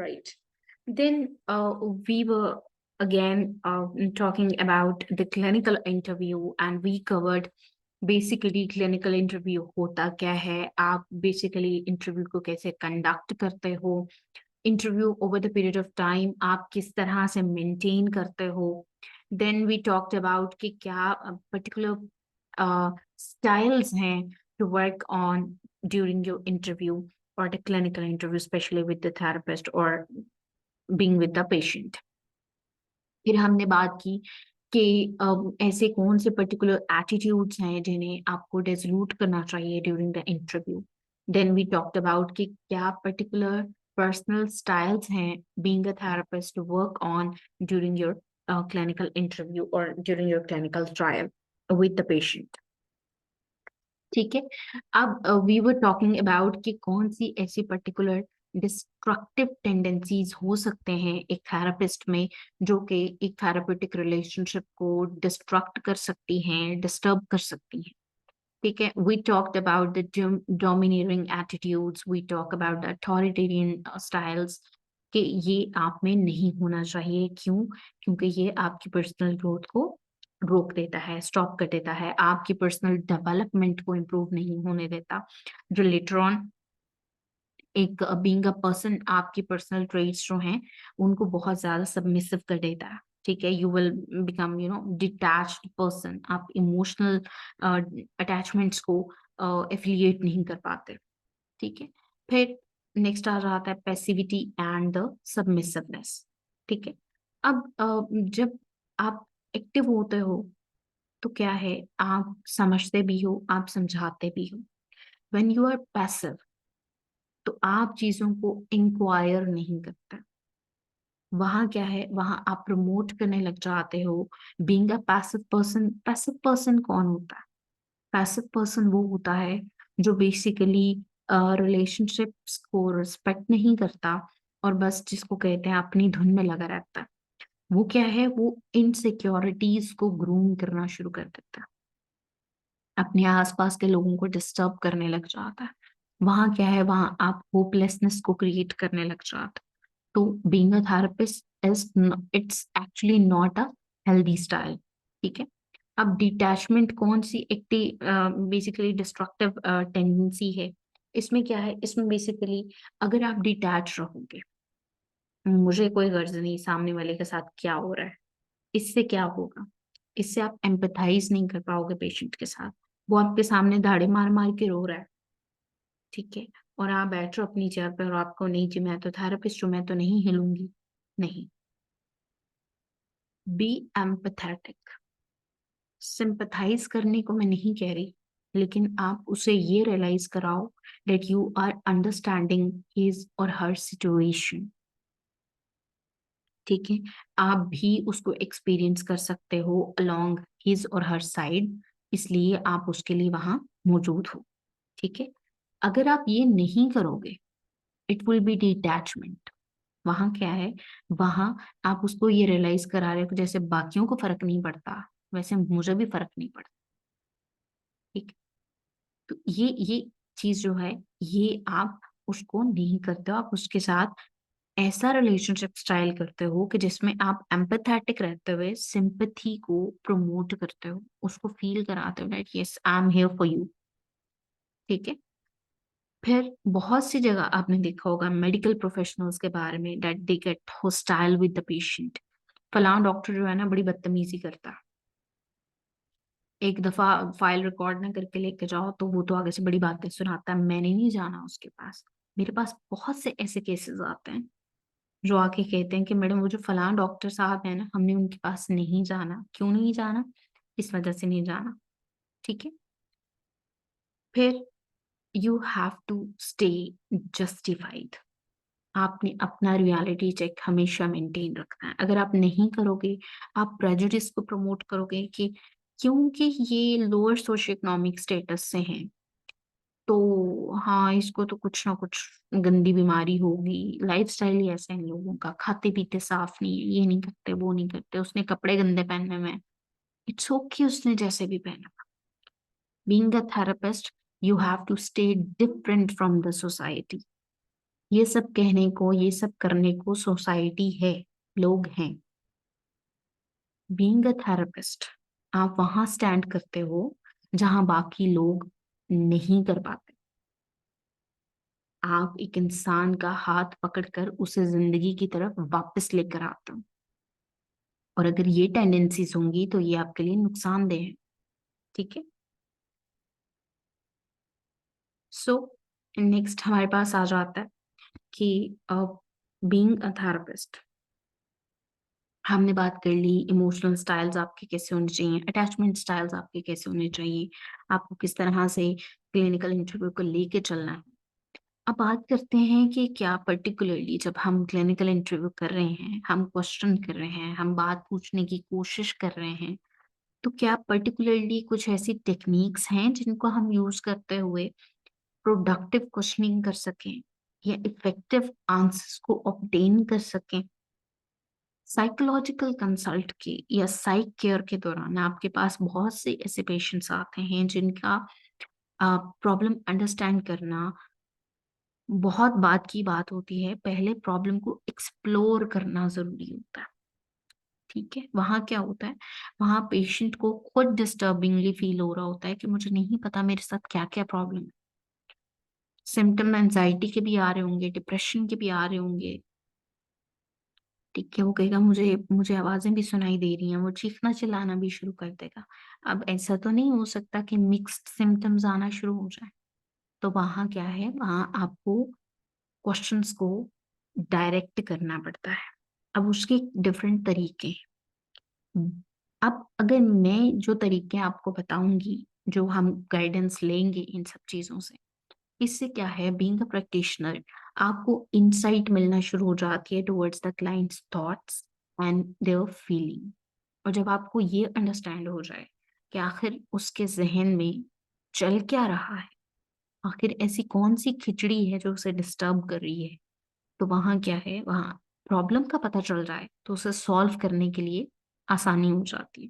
right. Then we were again talking about the clinical interview, and we covered basically clinical interview होता क्या है, आप basically interview को कैसे conduct करते हो, interview over the period of time आप किस तरह से maintain करते हो. Then we talked about कि क्या particular styles हैं to work on during your interview or the clinical interview, especially with the therapist or being with the patient. फिर हमने बात की कि ऐसे कौन से पर्टिकुलर एटीट्यूड्स हैं जिन्हें आपको डेजलूट करना चाहिए during the interview. Then we talked about कि क्या पर्टिकुलर पर्सनल स्टाइल्स हैं being a therapist to work on during your clinical interview और during your clinical trial with the patient. ठीक है. अब वी वर टॉकिंग अबाउट कि कौन सी ऐसी पर्टिकुलर डिस्ट्रक्टिव टेंडेंसीज हो सकते हैं एक थेरेपिस्ट में जो कि एक थेरेपेटिक रिलेशनशिप को डिस्ट्रक्ट कर सकती हैं, डिस्टर्ब कर सकती हैं. ठीक है. We talked about the dominating attitudes, we talk about the authoritarian styles कि ये आप में नहीं होना चाहिए. क्यों? क्योंकि ये आपकी पर्सनल ग्रोथ को रोक देता है, स्टॉप कर देता है, आपकी पर्सनल डेवलपमेंट को इम्प्रूव नहीं होने देता. जो लेटर ऑन एक बीइंग अ पर्सन आपकी पर्सनल ट्रेट्स जो हैं उनको बहुत ज्यादा सबमिसिव कर देता है. ठीक है. You will become detached person. आप इमोशनल अटैचमेंट्स को एफिलिएट नहीं कर पाते. ठीक है. फिर नेक्स्ट आ जाता है पैसिविटी एंड द सबमिसिवनेस. ठीक है. अब जब आप एक्टिव होते हो तो क्या है, आप समझते भी हो, आप समझाते भी हो. व्हेन यू आर पैसिव तो आप चीजों को इंक्वायर नहीं करते. वहां क्या है, वहां आप प्रमोट करने लग जाते हो. Being a passive person. Passive person कौन होता है? पैसिव पर्सन वो होता है जो बेसिकली रिलेशनशिप्स को रिस्पेक्ट नहीं करता और बस जिसको कहते हैं अपनी धुन में लगा रहता है. वो क्या है, वो इनसिक्योरिटीज को ग्रूम करना शुरू कर देता है, अपने आसपास के लोगों को डिस्टर्ब करने लग जाता है. वहां क्या है, वहां आप होपलेसनेस को क्रिएट करने लग जाते. तो being a therapist is, it's actually not a healthy style. ठीक है. अब डिटैचमेंट कौन सी एक्टिव बेसिकली डिस्ट्रक्टिव टेंडेंसी है? इसमें क्या है, इसमें बेसिकली अगर आप डिटैच रहोगे, मुझे कोई गर्ज नहीं सामने वाले के साथ क्या हो रहा है, इससे क्या होगा, इससे आप एम्पथाइज नहीं कर पाओगे पेशेंट के साथ. वो आपके सामने धाड़े मार मार के रो रहा है. ठीक है. और आप बैठ रहे हो अपनी चेयर पे और आपको, नहीं जी मैं तो थेरेपिस्ट हूँ, मैं तो नहीं हिलूंगी. नहीं. B empathetic. सिंपथाइज करने को मैं नहीं कह रही, लेकिन आप उसे ये रियलाइज कराओ that you are understanding his or her situation. ठीक है. आप भी उसको एक्सपीरियंस कर सकते हो along his or her side, इसलिए आप उसके लिए वहां मौजूद हो. ठीक है. अगर आप ये नहीं करोगे, इट विल बी डिटैचमेंट. वहां क्या है, वहां आप उसको ये रियलाइज करा रहे हो जैसे बाकियों को फर्क नहीं पड़ता, वैसे मुझे भी फर्क नहीं पड़ता. ठीक. तो ये चीज जो है, ये आप उसको नहीं करते हो. आप उसके साथ ऐसा रिलेशनशिप स्टाइल करते हो कि जिसमें आप एम्पैथेटिक रहते हुए सिंपैथी को प्रमोट करते हो, उसको फील कराते हो that yes I am here for you. ठीक है. फिर बहुत सी जगह आपने देखा होगा मेडिकल प्रोफेशनल्स के बारे में that they get hostile with the patient. फलां डॉक्टर जो है ना बड़ी बदतमीजी करता है. एक दफा फाइल रिकॉर्ड ना करके लेके जाओ तो वो तो आगे से बड़ी बातें सुनाता है. मैंने नहीं जाना उसके पास. मेरे पास बहुत से ऐसे केसेस आते हैं जो आके कहते हैं कि मैडम वो जो फलां डॉक्टर साहब है ना, हमने उनके पास नहीं जाना. क्यों नहीं जाना? इस वजह से नहीं जाना. ठीक है. फिर you have to stay justified. आपने अपना रियलिटी चेक हमेशा मेंटेन रखना है. अगर आप नहीं करोगे, आप प्रेजुडिस को प्रमोट करोगे कि क्योंकि ये लोअर सोशियो इकोनॉमिक स्टेटस से हैं तो हाँ इसको तो कुछ ना कुछ गंदी बीमारी होगी, लाइफस्टाइल ही ऐसा है इन लोगों का, खाते पीते साफ नहीं है, ये नहीं करते वो नहीं करते, उसने कपड़े गंदे पहने हुए हैं. इट्स ओके उसने जैसे भी पहना. Being a therapist, you have to stay different from the society. ये सब कहने को, ये सब करने को सोसाइटी है, लोग हैं। बीइंग अ थेरेपिस्ट, आप वहां स्टैंड करते हो जहां बाकी लोग नहीं कर पाते। आप एक इंसान का हाथ पकड़कर उसे जिंदगी की तरफ वापस लेकर आते हो। और अगर ये टेंडेंसीज होंगी तो ये आपके लिए नुकसानदेह है। ठीक है। सो नेक्स्ट हमारे पास आ जाता है कि बीइंग अ थेरेपिस्ट, हमने बात कर ली इमोशनल स्टाइल्स आपके कैसे होने चाहिए, अटैचमेंट स्टाइल्स आपके कैसे होने चाहिए, आपको किस तरह से क्लिनिकल इंटरव्यू को लेके चलना है। अब बात करते हैं कि क्या पर्टिकुलरली जब हम क्लिनिकल इंटरव्यू कर रहे हैं, हम क्वेश्चन कर रहे हैं, हम बात पूछने की कोशिश कर रहे हैं, तो क्या पर्टिकुलरली कुछ ऐसी टेक्निक्स हैं जिनको हम यूज करते हुए प्रोडक्टिव क्वेश्चनिंग कर सकें या इफेक्टिव आंसर्स को ऑब्टेन कर सकें। साइकोलॉजिकल कंसल्ट के या साइक केयर के दौरान आपके पास बहुत से ऐसे पेशेंट्स आते हैं जिनका प्रॉब्लम अंडरस्टैंड करना बहुत बात की बात होती है, पहले प्रॉब्लम को एक्सप्लोर करना जरूरी होता है। ठीक है। वहां क्या होता है, वहां पेशेंट को खुद डिस्टर्बिंगली फील हो रहा होता है कि मुझे नहीं पता मेरे साथ क्या क्या प्रॉब्लम है। सिम्टम एंजाइटी के भी आ रहे होंगे, डिप्रेशन के भी आ रहे होंगे। ठीक है। वो कहेगा मुझे मुझे आवाजें भी सुनाई दे रही हैं, वो चीखना चिल्लाना भी शुरू कर देगा। अब ऐसा तो नहीं हो सकता कि मिक्स्ड सिम्टम्स आना शुरू हो जाए। तो वहां क्या है, वहां आपको क्वेश्चंस को डायरेक्ट करना पड़ता है। अब उसके डिफरेंट तरीके हैं। अब अगर मैं जो तरीके आपको बताऊंगी, जो हम गाइडेंस लेंगे इन सब चीजों से, इससे क्या है, बीइंग अ प्रैक्टिशनर आपको इंसाइट मिलना शुरू हो जाती है towards the clients thoughts and their feeling. और जब आपको ये अंडरस्टैंड हो जाए कि आखिर उसके जहन में चल क्या रहा है, आखिर ऐसी कौन सी खिचड़ी है जो उसे डिस्टर्ब कर रही है, तो वहां क्या है, वहां प्रॉब्लम का पता चल जाए तो उसे सॉल्व करने के लिए आसानी हो जाती है।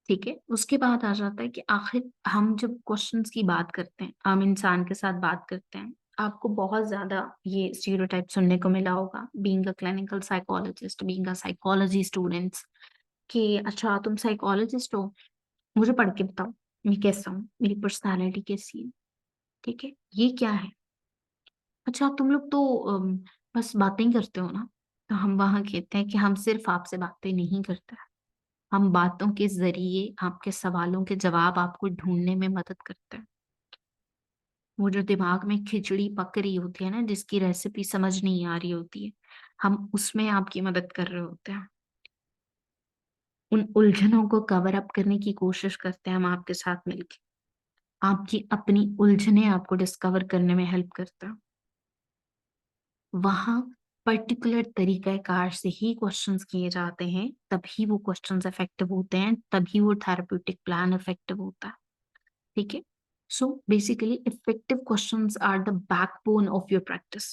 ठीक है। उसके बाद आ जाता है कि आखिर हम जब क्वेश्चंस की बात करते हैं, आम इंसान के साथ बात करते हैं, आपको बहुत ज्यादा ये स्टीरियोटाइप सुनने को मिला होगा being a clinical psychologist, being a psychology students, कि अच्छा तुम साइकोलॉजिस्ट हो, मुझे पढ़ के बताओ मैं कैसा हूँ, मेरी पर्सनालिटी कैसी है। ठीक है। ये क्या है, अच्छा तुम लोग तो बस बातें ही करते हो ना। तो हम वहां कहते हैं कि हम सिर्फ आपसे बातें नहीं करते, हम बातों के जरिए आपके सवालों के जवाब आपको ढूंढने में मदद करते हैं। वो जो दिमाग में खिचड़ी पक रही होती है ना, जिसकी रेसिपी समझ नहीं आ रही होती है, हम उसमें आपकी मदद कर रहे होते हैं। उन उलझनों को कवर अप करने की कोशिश करते हैं हम आपके साथ मिलके। आपकी अपनी उलझने आपको डिस्कवर करने में हेल्प करता है। वहां पर्टिकुलर तरीका कार से ही क्वेश्चंस किए जाते हैं, तभी वो क्वेश्चंस इफेक्टिव होते हैं, तभी वो थेरेप्यूटिक प्लान इफेक्टिव होता है। ठीक है। So basically effective questions are the backbone of your practice.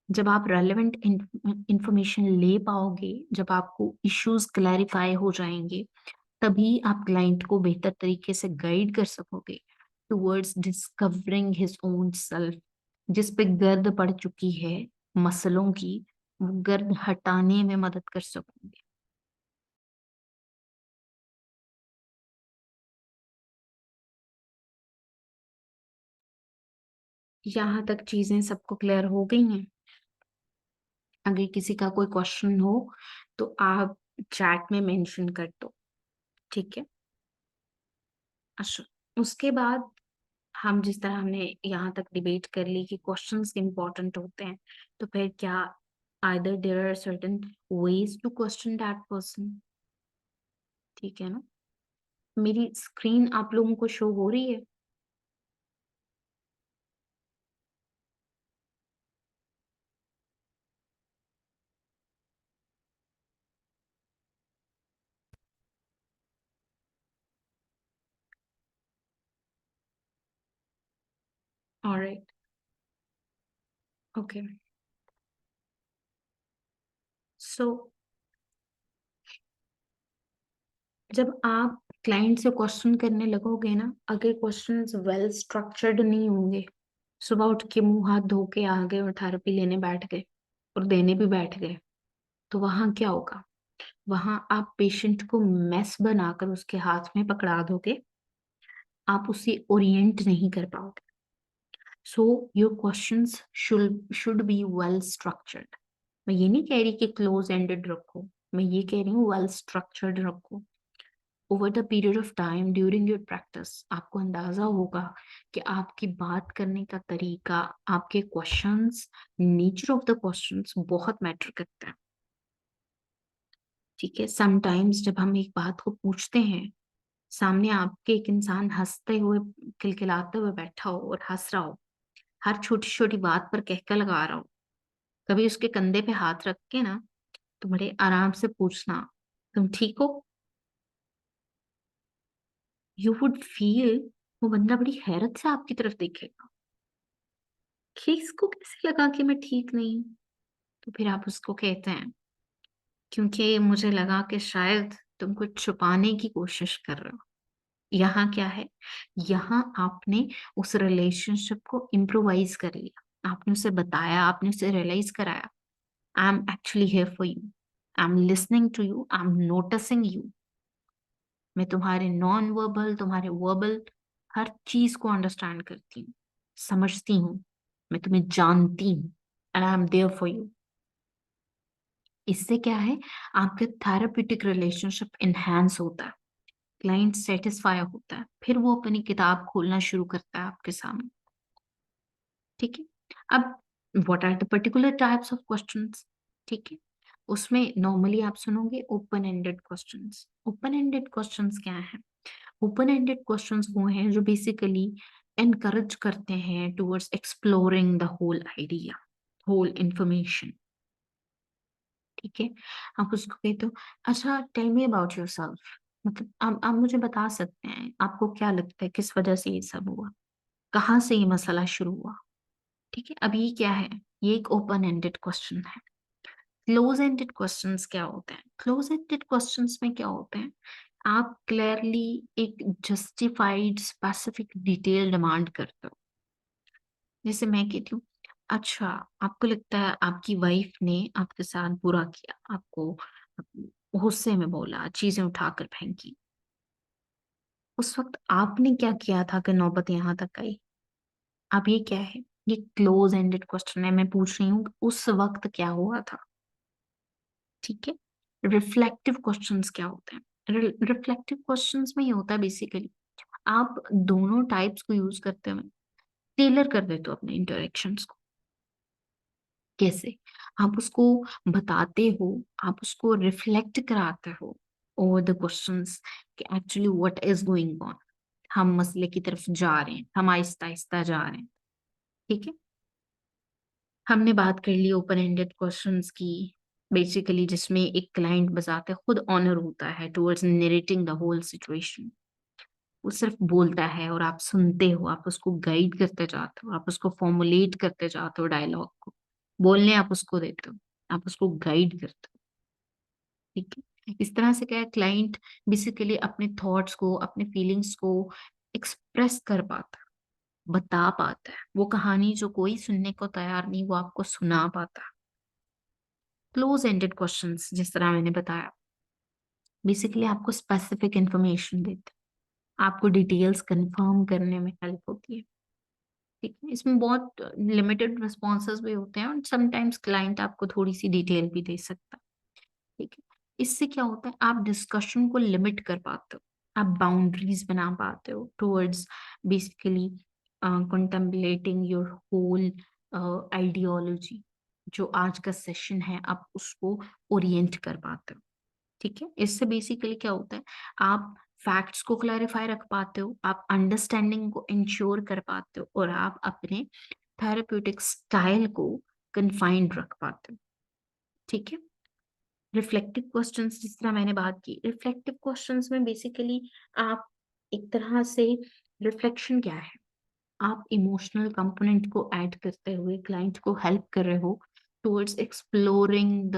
जब आप रेलेवेंट इंफॉर्मेशन ले पाओगे, जब आपको इश्यूज क्लैरिफाई हो जाएंगे, तभी आप क्लाइंट को बेहतर तरीके से गाइड कर सकोगे towards discovering his own self. जिस पे गर्द पड़ चुकी है मसलों की, वो गर्द हटाने में मदद कर सकोगे। यहाँ तक चीजें सबको क्लियर हो गई हैं। अगर किसी का कोई क्वेश्चन हो तो आप चैट में मेंशन कर दो। ठीक है। अच्छा, उसके बाद हम जिस तरह हमने यहाँ तक डिबेट कर ली कि क्वेश्चंस इंपॉर्टेंट होते हैं, तो फिर क्या either there are certain ways to question that person. ठीक है ना। मेरी स्क्रीन आप लोगों को शो हो रही है? ऑलराइट। ओके। सो जब आप क्लाइंट से क्वेश्चन करने लगोगे ना, अगर क्वेश्चंस वेल स्ट्रक्चर्ड नहीं होंगे, सुबह उठ के मुंह हाथ धो के आ गए और थेरेपी लेने बैठ गए और देने भी बैठ गए, तो वहां क्या होगा? वहां आप पेशेंट को मेस बनाकर उसके हाथ में पकड़ा दोगे, आप उसे ओरिएंट नहीं कर पाओगे। So your questions should be well structured. मैं ये नहीं कह रही कि क्लोज एंडेड रखो, मैं ये कह रही हूँ वेल स्ट्रक्चर्ड रखो। Over the period of time during your practice आपको अंदाजा होगा कि आपकी बात करने का तरीका, आपके questions, nature of the questions बहुत मैटर करता है। ठीक है, समटाइम्स जब हम एक बात को पूछते हैं, सामने आपके एक इंसान हंसते हुए, खिलखिलाते हुए बैठा हो और हंस रहा हो, हर छोटी छोटी बात पर कहका लगा रहा हो, कभी उसके कंधे पे हाथ रख के ना, तो बड़े आराम से पूछना, तुम ठीक हो? यू वुड फील वो बंदा बड़ी हैरत से आपकी तरफ देखेगा कि इसको कैसे लगा कि मैं ठीक नहीं हूं। तो फिर आप उसको कहते हैं, क्योंकि मुझे लगा कि शायद तुम कुछ छुपाने की कोशिश कर रहे हो। यहाँ क्या है? यहाँ आपने उस रिलेशनशिप को इम्प्रोवाइज कर लिया, आपने उसे बताया, आपने उसे रियलाइज कराया, I am actually here for you, I am listening to you, I am noticing you. मैं तुम्हारे नॉन वर्बल, तुम्हारे वर्बल हर चीज को अंडरस्टैंड करती हूँ, समझती हूँ, मैं तुम्हें जानती हूँ, and I am there for you. इससे क्या है? आपका थेराप्यूटिक रिलेशनशिप इनहेंस होता है, क्लाइंट सेटिस्फाई होता है, फिर वो अपनी किताब खोलना शुरू करता है आपके सामने। ठीक है, अब what are the particular types of questions? ठीक है, उसमें नॉर्मली आप सुनोगे open ended questions. Open ended questions क्या है? ओपन एंडेड क्वेश्चंस वो हैं जो बेसिकली एनकरेज करते हैं towards exploring the whole idea, whole information. ठीक है, आप उसको कहते हो, अच्छा टेल मी अबाउट योरसेल्फ, मतलब आप मुझे बता सकते हैं आपको क्या लगता है किस वजह से ये सब हुआ, कहाँ से ये मसला शुरू हुआ। ठीक है, अब ये क्या है? ये एक ओपन एंडेड क्वेश्चन है। क्लोज एंडेड क्वेश्चंस क्या होते हैं? क्लोज एंडेड क्वेश्चंस में क्या होते हैं? आप क्लियरली एक जस्टिफाइड स्पेसिफिक डिटेल डिमांड करते हो। जैसे मैं कहती हूँ, अच्छा आपको लगता है आपकी वाइफ ने आपके साथ बुरा किया, आपको गुस्से में बोला, चीजें उठाकर फेंकी, उस वक्त आपने क्या किया था कि नौबत यहाँ तक आई? अब ये क्या है? ये क्लोज एंडेड क्वेश्चन है, मैं पूछ रही हूँ उस वक्त क्या हुआ था। ठीक है, रिफ्लेक्टिव क्वेश्चंस क्या होते हैं? रिफ्लेक्टिव क्वेश्चंस में ये होता है बेसिकली, आप दोनों टाइप्स को यूज करते हुए टेलर कर देते हो अपने इंटरेक्शंस को। कैसे? आप उसको बताते हो, आप उसको रिफ्लेक्ट कराते हो ओवर द क्वेश्चंस कि actually what is going on, हम मसले की तरफ जा रहे हैं, हम आहिस्ता आहिस्ता जा रहे हैं। ठीक है, हमने बात कर ली ओपन एंडेड क्वेश्चंस की, बेसिकली जिसमें एक क्लाइंट बजाते खुद ऑनर होता है towards narrating the whole situation. वो सिर्फ बोलता है और आप सुनते हो, आप उसको गाइड करते जाते हो, आप उसको फॉर्मुलेट करते जाते हो डायलॉग को, बोलने आप उसको देते हो, आप उसको गाइड करते हो। ठीक है, इस तरह से क्या है, क्लाइंट बेसिकली अपने थॉट्स को, अपने फीलिंग्स को एक्सप्रेस कर पाता है, बता पाता है, वो कहानी जो कोई सुनने को तैयार नहीं वो आपको सुना पाता है। क्लोज एंडेड क्वेश्चंस जिस तरह मैंने बताया, बेसिकली आपको स्पेसिफिक इंफॉर्मेशन देते हैं, आपको डिटेल्स कंफर्म करने में हेल्प होती है। ठीक है, इसमें बहुत लिमिटेड रिस्पॉन्सेज भी होते हैं और समटाइम्स क्लाइंट आपको थोड़ी सी डिटेल भी दे सकता है। ठीक है, इससे क्या होता है, आप डिस्कशन को लिमिट कर पाते हो, आप बाउंड्रीज बना पाते हो towards basically contemplating your whole ideology. जो आज का सेशन है आप उसको ओरिएंट कर पाते हो। ठीक है, इससे बेसिकली क्या होता है, आप फैक्ट्स को क्लैरिफाई रख पाते हो, आप अंडरस्टैंडिंग को इंश्योर कर पाते हो और आप अपने थेरेप्यूटिक स्टाइल को कन्फाइंड रख पाते हो। ठीक है, रिफ्लेक्टिव क्वेश्चंस जिस तरह मैंने बात की, रिफ्लेक्टिव क्वेश्चंस में बेसिकली आप एक तरह से, रिफ्लेक्शन क्या है, आप इमोशनल कंपोनेंट को ऐड करते हुए क्लाइंट को हेल्प कर रहे हो towards exploring the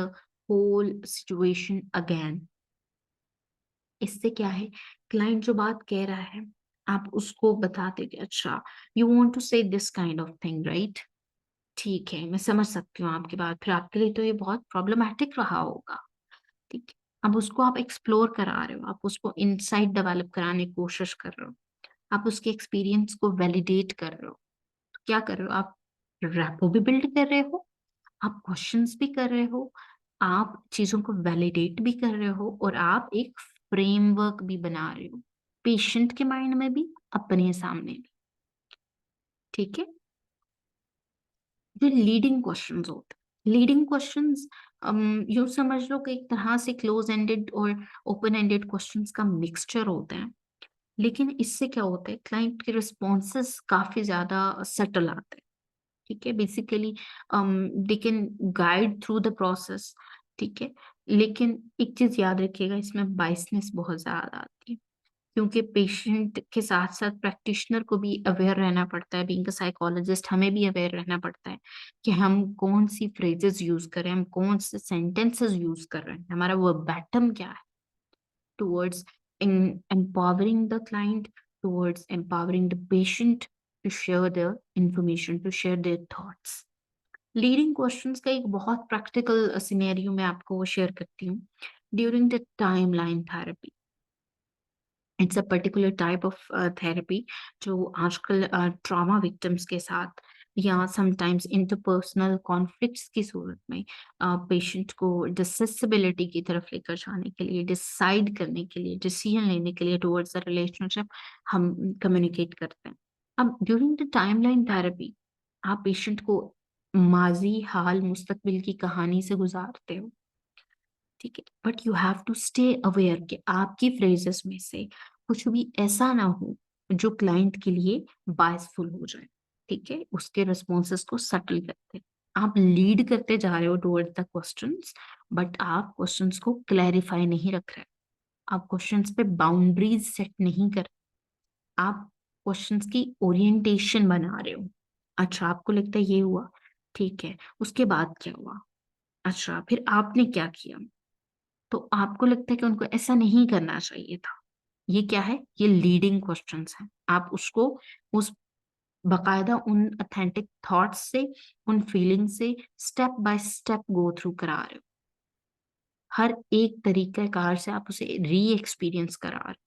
whole situation again. इससे क्या है, क्लाइंट जो बात कह रहा है आप उसको बताते कि अच्छा, यू वांट टू से this kind of thing, right? ठीक है, मैं समझ सकती हूँ आपकी बात। फिर आपके लिए तो ये बहुत प्रॉब्लमैटिक रहा होगा। ठीक है, अब उसको आप एक्सप्लोर करा रहे हो, आप उसको इनसाइट डेवलप कराने की कोशिश कर रहे हो, आप उसके एक्सपीरियंस को वैलिडेट कर रहे हो। तो क्या कर रहे हो आप? रैपो भी बिल्ड कर रहे हो, आप क्वेश्चंस भी कर रहे हो, आप चीजों को वैलिडेट भी कर रहे हो, और आप एक फ्रेमवर्क भी बना रहे हो, पेशेंट के माइंड में भी, अपने सामने भी। ठीक है, जो लीडिंग क्वेश्चंस होते हैं, लीडिंग क्वेश्चंस यूं समझ लो कि एक तरह से क्लोज एंडेड और ओपन एंडेड क्वेश्चंस का मिक्सचर होते हैं। लेकिन इससे क्या होता है, क्लाइंट के रिस्पॉन्सेस काफी ज्यादा सटल आते हैं। ठीक है, basically they can guide through the process. ठीक है, लेकिन एक चीज याद रखिएगा, इसमें बाइसनेस बहुत ज्यादा आती है, क्योंकि पेशेंट के साथ साथ प्रैक्टिशनर को भी अवेयर रहना पड़ता है। बीइंग अ साइकोलॉजिस्ट हमें भी अवेयर रहना पड़ता है कि हम कौन सी फ्रेजेस यूज करें, हम कौन से सेंटेंसेस यूज कर रहे हैं, हमारा वर्बैटम क्या है, towards empowering the client, towards empowering the patient to share their information, to share their thoughts. Leading questions का एक बहुत प्रैक्टिकल सिनेरियो मैं आपको शेयर करती हूँ। During the timeline therapy, it's a particular type of therapy जो आजकल trauma victims के साथ या समटाइम्स इंटरपर्सनल कॉन्फ्लिक्ट्स की सूरत में पेशेंट को डिसेसिबिलिटी की तरफ लेकर जाने के लिए, डिसाइड करने के लिए, डिसीजन लेने के लिए टुवर्ड्स द रिलेशनशिप हम कम्युनिकेट करते हैं। अब ड्यूरिंग द टाइमलाइन थेरेपी आप पेशेंट को माजी, हाल, मुस्तकबिल की कहानी से गुजारते हो। ठीक है, but you have to stay aware कि आपकी फ्रेजेस में से कुछ भी ऐसा ना हो जो क्लाइंट के लिए बायसफुल हो जाए। ठीक है, उसके रिस्पॉन्सेस को सटल करते, आप लीड करते जा रहे हो टुवर्ड द क्वेश्चंस, बट आप क्वेश्चंस को क्लैरिफाई नहीं रख रहे, आप क्वेश्चंस पे बाउंड्रीज सेट नहीं कर, आप क्वेश्चंस की ओरिएंटेशन बना रहे हो। अच्छा, आपको लगता है ये हुआ, ठीक है, उसके बाद क्या हुआ? अच्छा, फिर आपने क्या किया? तो आपको लगता है कि उनको ऐसा नहीं करना चाहिए था। ये क्या है? ये लीडिंग क्वेश्चंस हैं। आप उसको उस बकायदा उन ऑथेंटिक थॉट्स से, उन फीलिंग से step by step go through करा रहे हो। हर एक तरीके कार से आप उसे री एक्सपीरियंस करा रहे हो।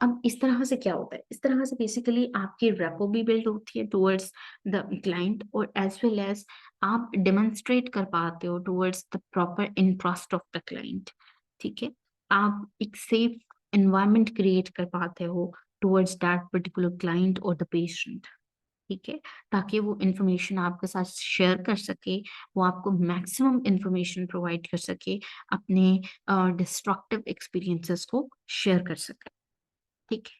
अब इस तरह से क्या होता है? इस तरह से बेसिकली आपकी रेपो भी बिल्ड होती है टुवर्ड्स द क्लाइंट, और एज वेल एज आप डेमोन्स्ट्रेट कर पाते हो towards the proper interest of the client. ठीक है, आप एक सेफ एनवायरनमेंट क्रिएट कर पाते हो टुवर्ड्स दैट पर्टिकुलर क्लाइंट और द पेशेंट। ठीक है, ताकि वो इंफॉर्मेशन आपके साथ शेयर कर सके, वो आपको मैक्सिमम इंफॉर्मेशन प्रोवाइड कर सके, अपने डिस्ट्रक्टिव एक्सपीरियंसेस को शेयर कर सके। ठीक है,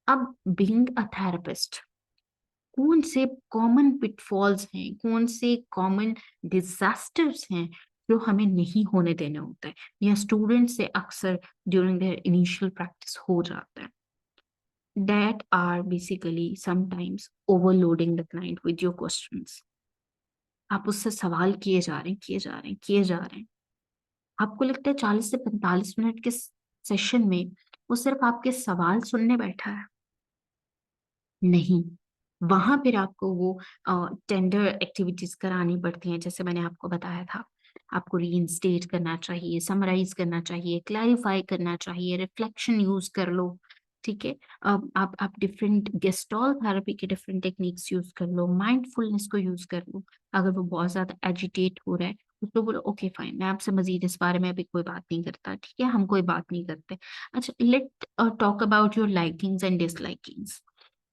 अब बीइंग अ थेरेपिस्ट, कौन से कॉमन पिटफॉल्स हैं, कौन से कॉमन डिजास्टर्स हैं जो हमें नहीं होने देने होते हैं, या स्टूडेंट से अक्सर ड्यूरिंग देयर इनिशियल प्रैक्टिस हो जाता है? that are basically sometimes overloading the client with your questions. आप उससे सवाल किए जा रहे हैं, किए जा रहे हैं, किए जा रहे हैं। आपको लगता है 40 से 45 मिनट के सेशन में वो सिर्फ आपके सवाल सुनने बैठा है? नहीं, वहां फिर आपको वो टेंडर एक्टिविटीज करानी पड़ती हैं, जैसे मैंने आपको बताया था। आपको रीइंस्टेट करना चाहिए, समराइज करना चाहिए, क्लैरिफाई करना चाहिए, रिफ्लेक्शन यूज कर लो। ठीक है, आप डिफरेंट गेस्टॉल थेरेपी के डिफरेंट टेक्निक्स यूज कर लो, माइंडफुलनेस को यूज कर लो। अगर वो बहुत ज्यादा एजिटेट हो रहा है, उसको बोलो ओके फाइन, मैं आपसे मजीद इस बारे में अभी कोई बात नहीं करता। ठीक है, हम कोई बात नहीं करते। अच्छा, let talk about your likings and dislikings.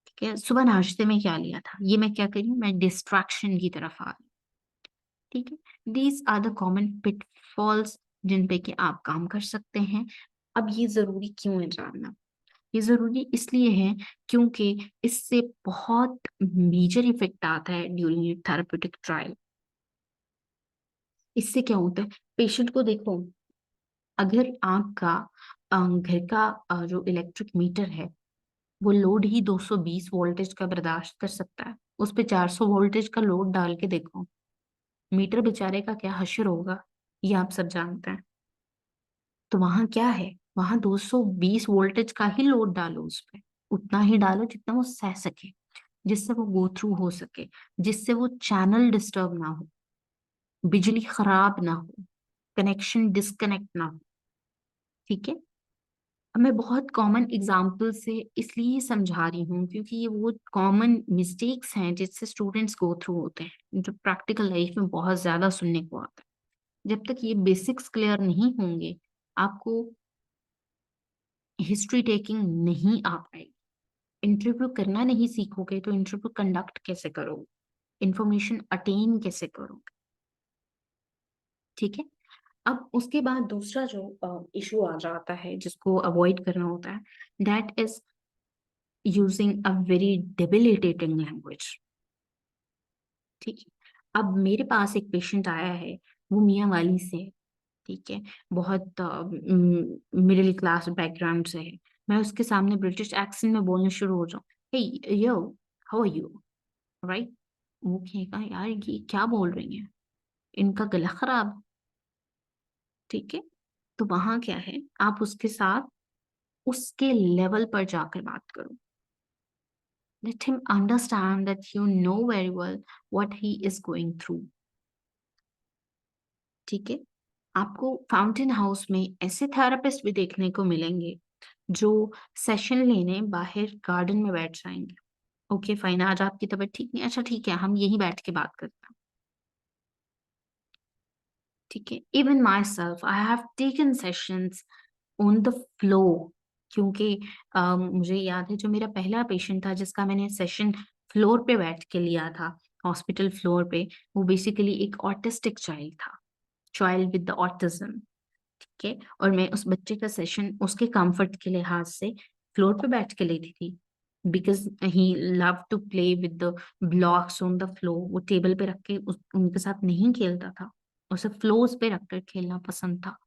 ठीक है, सुबह नाश्ते में क्या लिया था? ये मैं क्या करी हूँ, मैं डिस्ट्रैक्शन की तरफ आ रही हूँ। ठीक है, these are the common pitfalls जिन पे कि आप काम कर सकते हैं। अब ये जरूरी क्यों है जानना? ये जरूरी इसलिए है क्योंकि इससे बहुत मेजर इफेक्ट आता है ड्यूरिंग थेरेप्यूटिक ट्रायल। इससे क्या होता है, पेशेंट को देखो, अगर आपका घर का जो इलेक्ट्रिक मीटर है वो लोड ही 220 वोल्टेज का बर्दाश्त कर सकता है, उस पे 400 वोल्टेज का लोड डाल के देखो, मीटर बेचारे का क्या हश्र होगा, ये आप सब जानते हैं। तो वहां क्या है, वहां 220 वोल्टेज का ही लोड डालो उस पर, उतना ही डालो जितना वो सह सके, जिससे वो गो थ्रू हो सके, जिससे वो चैनल डिस्टर्ब ना हो, बिजली खराब ना हो, कनेक्शन डिस्कनेक्ट ना हो। ठीक है। अब मैं बहुत कॉमन एग्जाम्पल से इसलिए समझा रही हूँ क्योंकि ये वो कॉमन मिस्टेक्स हैं जिससे स्टूडेंट्स गो थ्रू होते हैं, जो प्रैक्टिकल लाइफ में बहुत ज्यादा सुनने को आता है। जब तक ये बेसिक्स क्लियर नहीं होंगे, आपको हिस्ट्री टेकिंग नहीं आ पाएगी। इंटरव्यू करना नहीं सीखोगे तो इंटरव्यू कंडक्ट कैसे करोगे, इंफॉर्मेशन अटेन कैसे करोगे। ठीक है। अब उसके बाद दूसरा जो इशू आ जाता है जिसको अवॉइड करना होता है, that is using a very debilitating language. ठीक है। अब मेरे पास एक पेशेंट आया है, वो मियाँ वाली से है। ठीक है। बहुत मिडिल क्लास बैकग्राउंड से है। मैं उसके सामने ब्रिटिश एक्सेंट में बोलने शुरू हो जाऊं, हे यो, हाउ आर यू, राइट, वो कहेगा यार ये क्या बोल रही हैं, इनका गला खराब है। ठीक है। तो वहां क्या है, आप उसके साथ उसके लेवल पर जाकर बात करो। Let him understand that you know very well what he is going through. ठीक है। आपको फाउंटेन हाउस में ऐसे थेरेपिस्ट भी देखने को मिलेंगे जो सेशन लेने बाहर गार्डन में बैठ जाएंगे। ओके फाइन, आज आपकी तबीयत ठीक नहीं, अच्छा ठीक है, हम यहीं बैठ के बात करते हैं। ठीक है। Even my self I have taken sessions on the flow, क्योंकि मुझे याद है जो मेरा पहला पेशेंट था जिसका मैंने सेशन फ्लोर पे बैठ के लिया था, हॉस्पिटल फ्लोर पे, वो बेसिकली एक ऑटिस्टिक चाइल्ड था, चाइल्ड विद द ऑटिज्म। ठीक है। और मैं उस बच्चे का सेशन उसके कंफर्ट के लिहाज से फ्लोर पे बैठ के लेती थी, because he love to play with the blocks on the floor. वो टेबल पे रख के उनके साथ नहीं खेलता था, उसे फ्लोर्स पे रखकर खेलना पसंद था।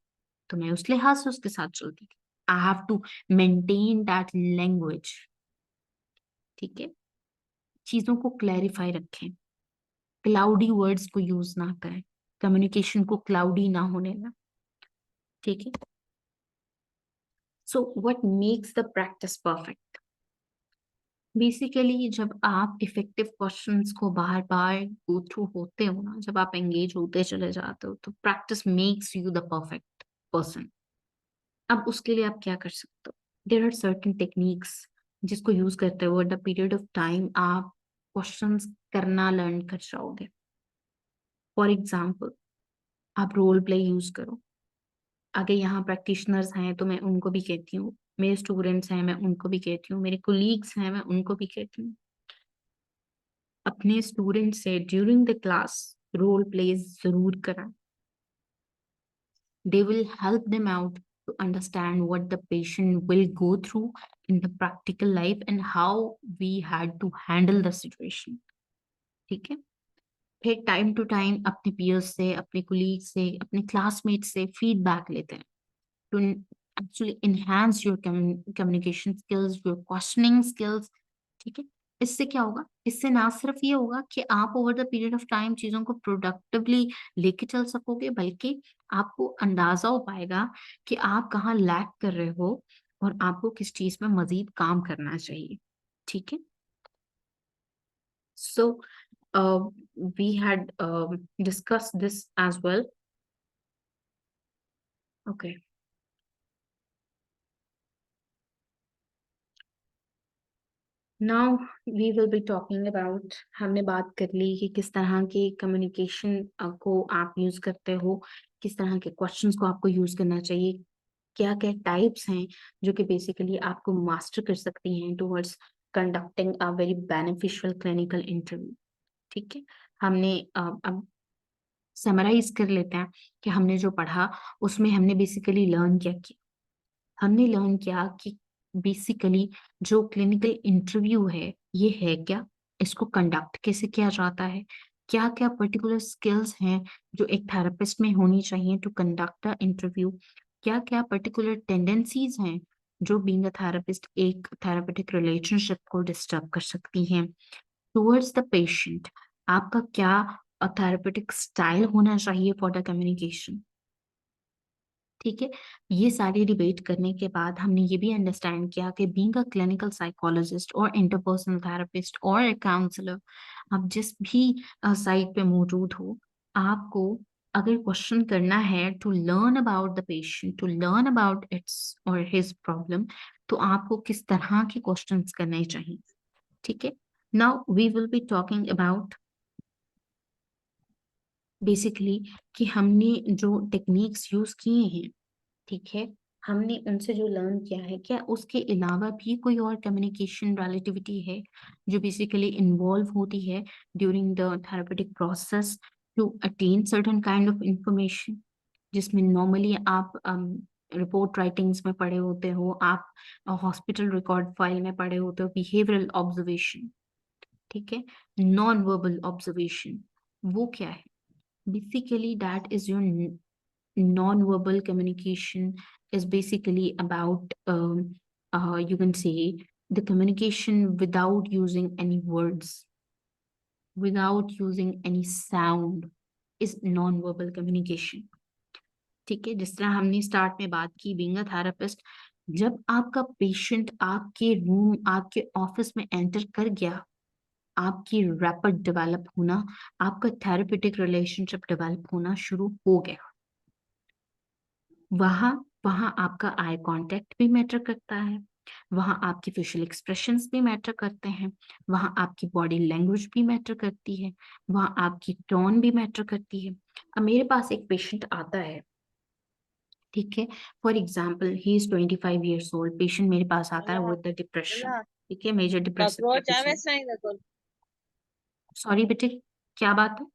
तो मैं उस लिहाज से उसके साथ चलती थी। I have to maintain that language. ठीक है। चीजों को क्लैरिफाई रखें, क्लाउडी वर्ड्स को यूज ना करें, कम्युनिकेशन को क्लाउडी ना होने दें। ठीक है। So what makes the practice perfect? Basically जब आप इफेक्टिव क्वेश्चंस को बार बार गो थ्रू होते हो ना, जब आप एंगेज होते चले जाते हो, तो practice makes you the perfect person. अब उसके लिए आप क्या कर सकते हो? देयर आर सर्टेन टेक्निक्स जिसको यूज करते हुए द पीरियड ऑफ टाइम आप क्वेश्चंस करना लर्न कर जाओगे। फॉर एग्जाम्पल, आप रोल प्ले यूज करो। अगर यहाँ प्रैक्टिशनर्स हैं तो मैं उनको भी कहती हूँ, मेरे स्टूडेंट्स हैं मैं उनको भी कहती हूँ, मेरे कोलीग्स हैं मैं उनको भी कहती हूँ, अपने स्टूडेंट से during the class role plays जरूर कराएं। They will help them out to understand what the patient will go through in the practical life and how we had to handle the situation. ठीक है। फिर time to time अपने peers से, अपने colleague से, अपने क्लासमेट से feedback लेते हैं to actually enhance your communication skills, your questioning skills। ठीक है। इससे क्या होगा, इससे ना सिर्फ ये होगा कि आप over the period of time चीजों को प्रोडक्टिवली लेके चल सकोगे, बल्कि आपको अंदाजा हो पाएगा कि आप कहाँ लैक कर रहे हो और आपको किस चीज में मजीद काम करना चाहिए। ठीक है। So we had discuss this as well. Okay. Now we will be talking about, हमने बात कर ली कि किस तरह के कम्युनिकेशन को आप यूज करते हो, किस तरह के क्वेश्चंस को आपको यूज करना चाहिए, क्या क्या टाइप्स हैं जो कि बेसिकली आपको मास्टर कर सकती हैं towards conducting a very beneficial clinical interview. ठीक है। हमने अब समराइज कर लेते हैं कि हमने जो पढ़ा उसमें हमने बेसिकली लर्न क्या किया। हमने लर्न किया कि बेसिकली जो क्लिनिकल इंटरव्यू है ये है क्या, इसको कंडक्ट कैसे किया जाता है, क्या क्या पर्टिकुलर स्किल्स हैं जो एक थेरेपिस्ट में होनी चाहिए टू कंडक्ट अ इंटरव्यू, क्या क्या पर्टिकुलर टेंडेंसीज हैं जो बीइंग अ थेरेपिस्ट एक थेरेपेटिक रिलेशनशिप को डिस्टर्ब कर सकती हैं टुवर्ड्स द पेशेंट। आपका क्या थेरेपेटिक स्टाइल होना चाहिए फॉर द कम्युनिकेशन। ठीक है। ये सारी डिबेट करने के बाद हमने ये भी अंडरस्टैंड किया कि बीइंग अ क्लिनिकल साइकोलॉजिस्ट और इंटरपर्सनल थेरेपिस्ट और काउंसलर, आप जिस भी साइट पे मौजूद हो, आपको अगर क्वेश्चन करना है to learn about the patient, to learn about its और हिज प्रॉब्लम, तो आपको किस तरह के क्वेश्चंस करने चाहिए। ठीक है। Now we will be talking about basically कि हमने जो टेक्निक्स यूज किए हैं, ठीक है, हमने उनसे जो लर्न किया है, क्या उसके अलावा भी कोई और कम्युनिकेशन रिलेटिविटी है जो बेसिकली इन्वॉल्व होती है during the therapeutic process to attain certain kind of information, जिसमें नॉर्मली आप रिपोर्ट राइटिंग्स में पढ़े होते हो, आप हॉस्पिटल रिकॉर्ड फाइल में पढ़े होते हो, बिहेवियरल ऑब्जर्वेशन, ठीक है, नॉन वर्बल ऑब्जर्वेशन, वो क्या है? Basically, that is your non-verbal communication is basically about, you can say, the communication without using any words, without using any sound is non-verbal communication. ठीक है। जिस तरह हमने स्टार्ट में बात की, बीइंग अ थेरेपिस्ट, जब आपका पेशेंट आपके रूम, आपके ऑफिस में एंटर कर गया, आपकी रैपिड डेवलप होना, आपका थेरेपेटिक रिलेशनशिप डेवलप होना शुरू हो गया। वहां वहां आपका आई कांटेक्ट भी मैटर करता है, वहां आपकी फेशियल एक्सप्रेशंस भी मैटर करते हैं, वहां आपकी बॉडी लैंग्वेज भी मैटर करती है, वहां आपकी टोन भी मैटर करती है। अब मेरे पास एक पेशेंट आता है, ठीक है, for example he is 25 years old, patient मेरे पास आता है Wala, with the depression, wala. ठीक है, major depressive Cockroach episode. aves na yung sorry बेटे, क्या बात है?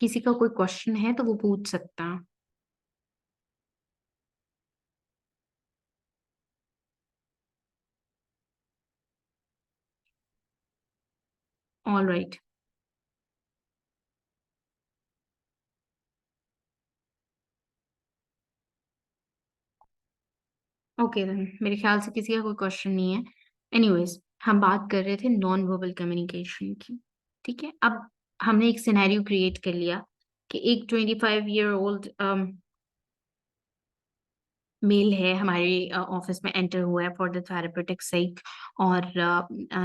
किसी का कोई क्वेश्चन है तो वो पूछ सकता है। All right. ओके देन, मेरे ख्याल से किसी का कोई क्वेश्चन नहीं है। एनीवेज, हम बात कर रहे थे नॉन वर्बल कम्युनिकेशन की, ठीक है। अब हमने एक सिनेरियो क्रिएट कर लिया कि एक 25 year old मेल है हमारे ऑफिस में एंटर हुआ है फॉर द थेरेपेटिक साइक, और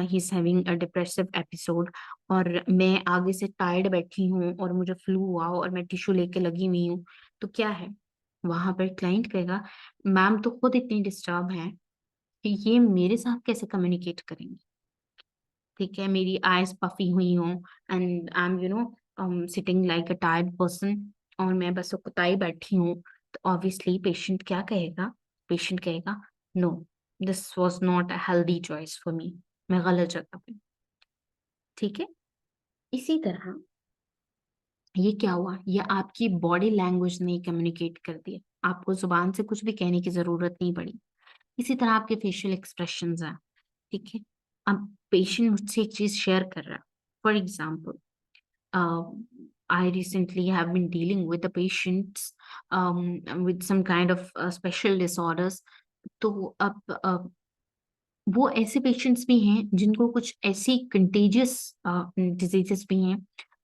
he is having a depressive episode, और मैं आगे से टायर्ड बैठी हूँ और मुझे फ्लू हुआ हो और मैं टिश्यू लेके लगी हुई हूँ, तो क्या है, वहां पर क्लाइंट कहेगा, मैम तो खुद इतनी डिस्टर्ब है कि ये मेरे साथ कैसे कम्युनिकेट करेंगे। ठीक है, मेरी आईज पफी हुई हों and I am sitting like a tired person, और मैं बस उकताई बैठी हूँ, तो ऑब्वियसली पेशेंट क्या कहेगा? पेशेंट कहेगा, no, this was not a healthy choice for me, मैं गलत जगह पे। ठीक है। इसी तरह ये क्या हुआ, ये आपकी बॉडी लैंग्वेज ने कम्युनिकेट कर दिया, आपको जुबान से कुछ भी कहने की जरूरत नहीं पड़ी। इसी तरह आपके फेशियल एक्सप्रेशंस हैं, ठीक है। अब पेशेंट मुझसे एक चीज शेयर कर रहा है, for example, I recently have been dealing with the patients with some kind of special disorders. तो अब वो ऐसे पेशेंट्स भी हैं जिनको कुछ ऐसी कंटेजियस डिजीजेस भी हैं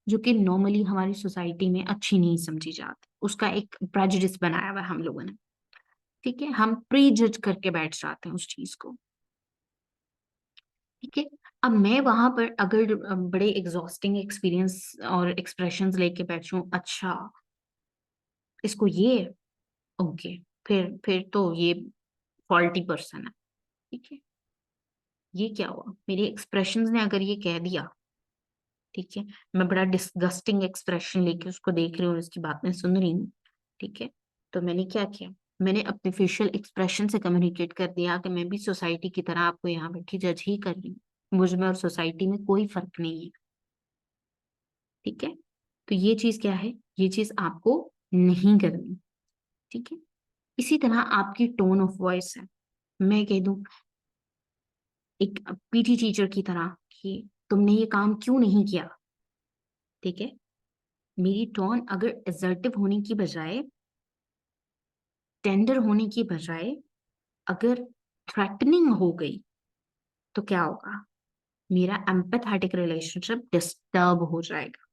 जो कि नॉर्मली हमारी सोसाइटी में अच्छी नहीं समझी जाती, उसका एक प्रेजुडिस बनाया हुआ है हम लोगों ने। ठीक है, हम प्री जज करके बैठ जाते हैं उस चीज को। ठीक है। अब मैं वहां पर अगर बड़े एग्जॉस्टिंग एक्सपीरियंस और एक्सप्रेशंस लेके बैठूं, अच्छा इसको ये, ओके, फिर तो ये फॉल्टी पर्सन है। ठीक है, ये क्या हुआ, मेरे एक्सप्रेशंस ने अगर ये कह दिया, ठीक है, मैं बड़ा डिस्गस्टिंग एक्सप्रेशन लेके उसको देख रही हूँ, उसकी बातें सुन रही हूँ, ठीक है, तो मैंने क्या किया, मैंने अपने फेशियल एक्सप्रेशन से कम्युनिकेट कर दिया कि मैं भी सोसाइटी की तरह आपको यहाँ बैठी जज ही कर रही हूँ, मुझ में और सोसाइटी में कोई फर्क नहीं है। ठीक है, तो ये चीज क्या है, ये चीज आपको नहीं करनी। ठीक है। इसी तरह आपकी टोन ऑफ वॉइस है, मैं कह दूं एक पीटी टीचर की तरह कि तुमने ये काम क्यों नहीं किया, ठीक है, मेरी टोन अगर असर्टिव होने की बजाय, टेंडर होने की बजाय, अगर थ्रेटनिंग हो गई, तो क्या होगा? मेरा एम्पैथेटिक रिलेशनशिप डिस्टर्ब हो जाएगा.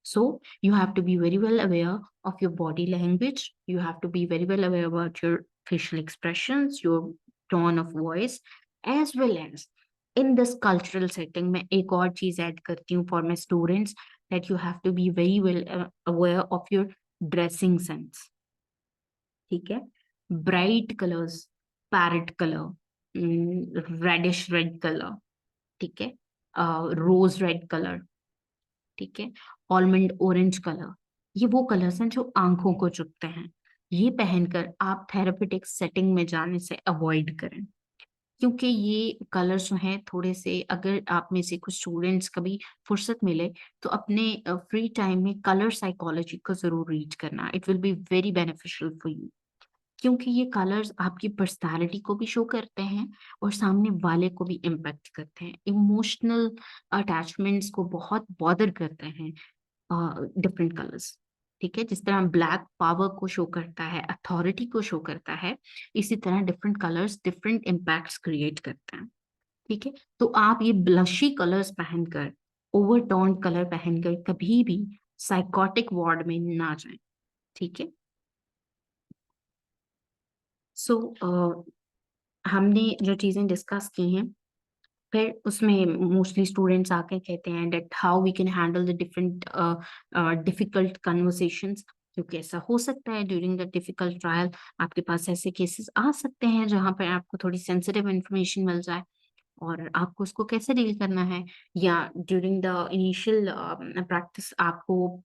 So you have to be very well aware of your body language. You have to be very well aware about your facial expressions, your tone of voice, as well as in this cultural setting. मैं एक और चीज add करती हूँ for my students, that you have to be very well aware of your dressing sense. ठीक है. Bright colors, parrot color, reddish red color, ठीक है. Rose red color, ठीक है. ऑलमंड ऑरेंज कलर, ये वो कलर्स हैं जो आंखों को चुभते हैं. ये पहनकर आप थेरेपेटिक सेटिंग में जाने से अवॉइड करें, क्योंकि ये कलर्स जो हैं थोड़े से, अगर आप में से कुछ स्टूडेंट्स कभी फुर्सत मिले तो अपने फ्री टाइम में कलर साइकोलॉजी को जरूर रीड करना. It will be very beneficial for you, क्योंकि ये कलर्स आपकी पर्सनालिटी को भी शो करते हैं और सामने वाले को भी इम्पैक्ट करते हैं. इमोशनल अटैचमेंट्स को बहुत बॉदर करते हैं डिफरेंट कलर्स. ठीक है. जिस तरह ब्लैक पावर को शो करता है, अथॉरिटी को शो करता है, इसी तरह different colours different impacts create करते हैं. ठीक है. तो आप ये ब्लशी कलर्स पहनकर, ओवरटोन कलर पहनकर कभी भी साइकोटिक वार्ड में ना जाएं. ठीक है. सो हमने जो चीजें डिस्कस की हैं, फिर उसमें मोस्टली स्टूडेंट्स आके कहते हैं that how we can handle the different difficult conversations. क्योंकि ऐसा हो सकता है ड्यूरिंग द डिफिकल्ट ट्रायल आपके पास ऐसे केसेस आ सकते हैं जहां पर आपको थोड़ी सेंसिटिव इंफॉर्मेशन मिल जाए और आपको उसको कैसे डील करना है, या ड्यूरिंग द इनिशियल प्रैक्टिस आपको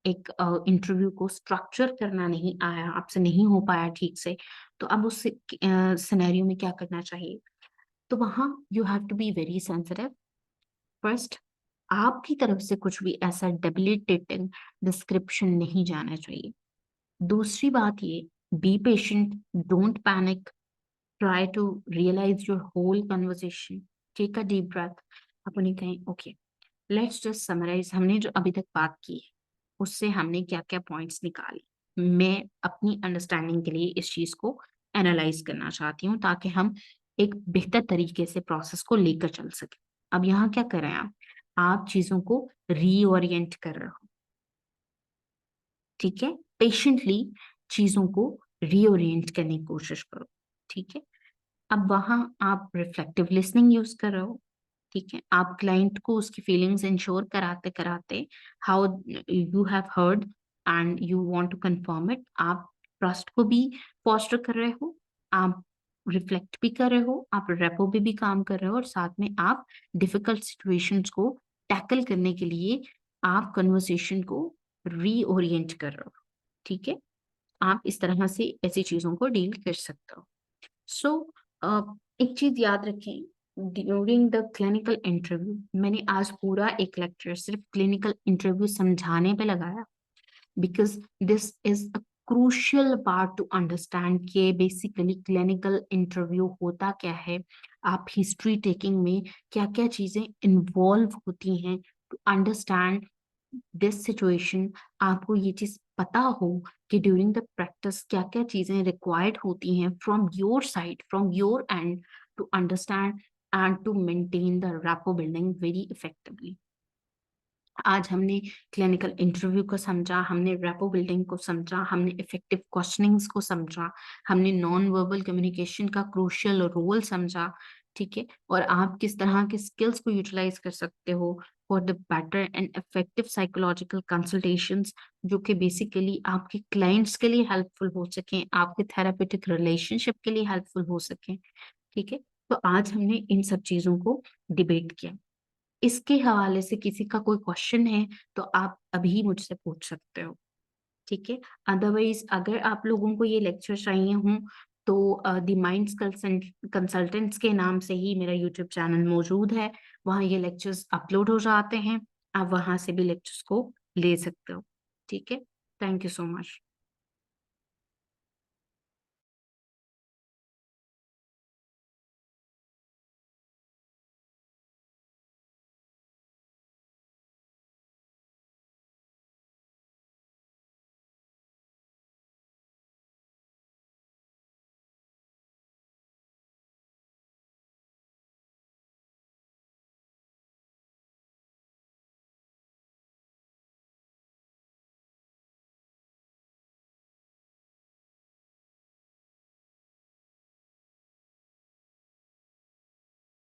एक इंटरव्यू को स्ट्रक्चर करना नहीं आया, आपसे नहीं हो पाया ठीक से, तो अब उस सिनेरियो में क्या करना चाहिए. तो वहां you have to be very sensitive. First, आपकी तरफ से कुछ भी ऐसा डेबिलिटेटिंग डिस्क्रिप्शन नहीं जाना चाहिए. दूसरी बात ये, be patient, don't panic, try to realise your whole conversation, take a deep breath. आप उन्हें कहें ओके, लेट्स जस्ट समराइज, हमने जो अभी तक बात की है उससे हमने क्या क्या पॉइंट्स निकाले. मैं अपनी अंडरस्टैंडिंग के लिए इस चीज को एनालाइज करना चाहती हूँ ताकि हम एक बेहतर तरीके से प्रोसेस को लेकर चल सके. अब यहाँ क्या कर रहे हैं आप चीजों को रीओरिएंट कर रहे हो. ठीक है. पेशेंटली चीजों को रीओरिएंट करने की कोशिश करो. ठीक है. अब वहां आप रिफ्लेक्टिव लिसनिंग यूज कर रहे हो. ठीक है. आप क्लाइंट को उसकी फीलिंग्स इंश्योर कराते कराते, how you have heard and you want to confirm it, आप ट्रस्ट को भी फॉस्टर कर रहे हो, आप रिफ्लेक्ट भी कर रहे हो, आप रेपो पे भी काम कर रहे हो, और साथ में आप डिफिकल्ट सिचुएशंस को टैकल करने के लिए आप कन्वर्सेशन को रीओरिएंट कर रहे हो. ठीक है. आप इस तरह से ऐसी चीजों को डील कर सकते हो. सो एक चीज याद रखें, ड्यूरिंग द क्लिनिकल इंटरव्यू, मैंने आज पूरा एक लेक्चर सिर्फ क्लिनिकल इंटरव्यू समझाने पे लगाया, because this is a crucial part two understand कि बेसिकली क्लिनिकल इंटरव्यू होता क्या है, आप हिस्ट्री टेकिंग में क्या क्या चीजें इन्वॉल्व होती हैं टू अंडरस्टैंड दिस सिचुएशन. आपको ये चीज पता हो कि ड्यूरिंग द प्रैक्टिस क्या क्या चीजें रिक्वायर्ड होती हैं from your side, from your end, to understand and to maintain the rapport building very effectively. आज हमने क्लिनिकल इंटरव्यू को समझा, हमने रैपो बिल्डिंग को समझा, हमने इफेक्टिव क्वेश्चनिंग्स को समझा, हमने नॉन वर्बल कम्युनिकेशन का क्रूशियल रोल समझा. ठीक है. और आप किस तरह के स्किल्स को यूटिलाइज कर सकते हो for the better and effective psychological consultations, जो कि बेसिकली आपके क्लाइंट्स के लिए हेल्पफुल हो सकें, आपके थेरापेटिक रिलेशनशिप के लिए हेल्पफुल हो सकें. ठीक है. तो आज हमने इन सब चीजों को डिबेट किया. इसके हवाले से किसी का कोई क्वेश्चन है तो आप अभी मुझसे पूछ सकते हो. ठीक है. अदरवाइज अगर आप लोगों को ये लेक्चर चाहिए हों तो द माइंड्स कंसल्टेंट्स के नाम से ही मेरा यूट्यूब चैनल मौजूद है. वहाँ ये लेक्चर्स अपलोड हो जाते हैं, आप वहाँ से भी लेक्चर्स को ले सकते हो. ठीक है. Thank you so much.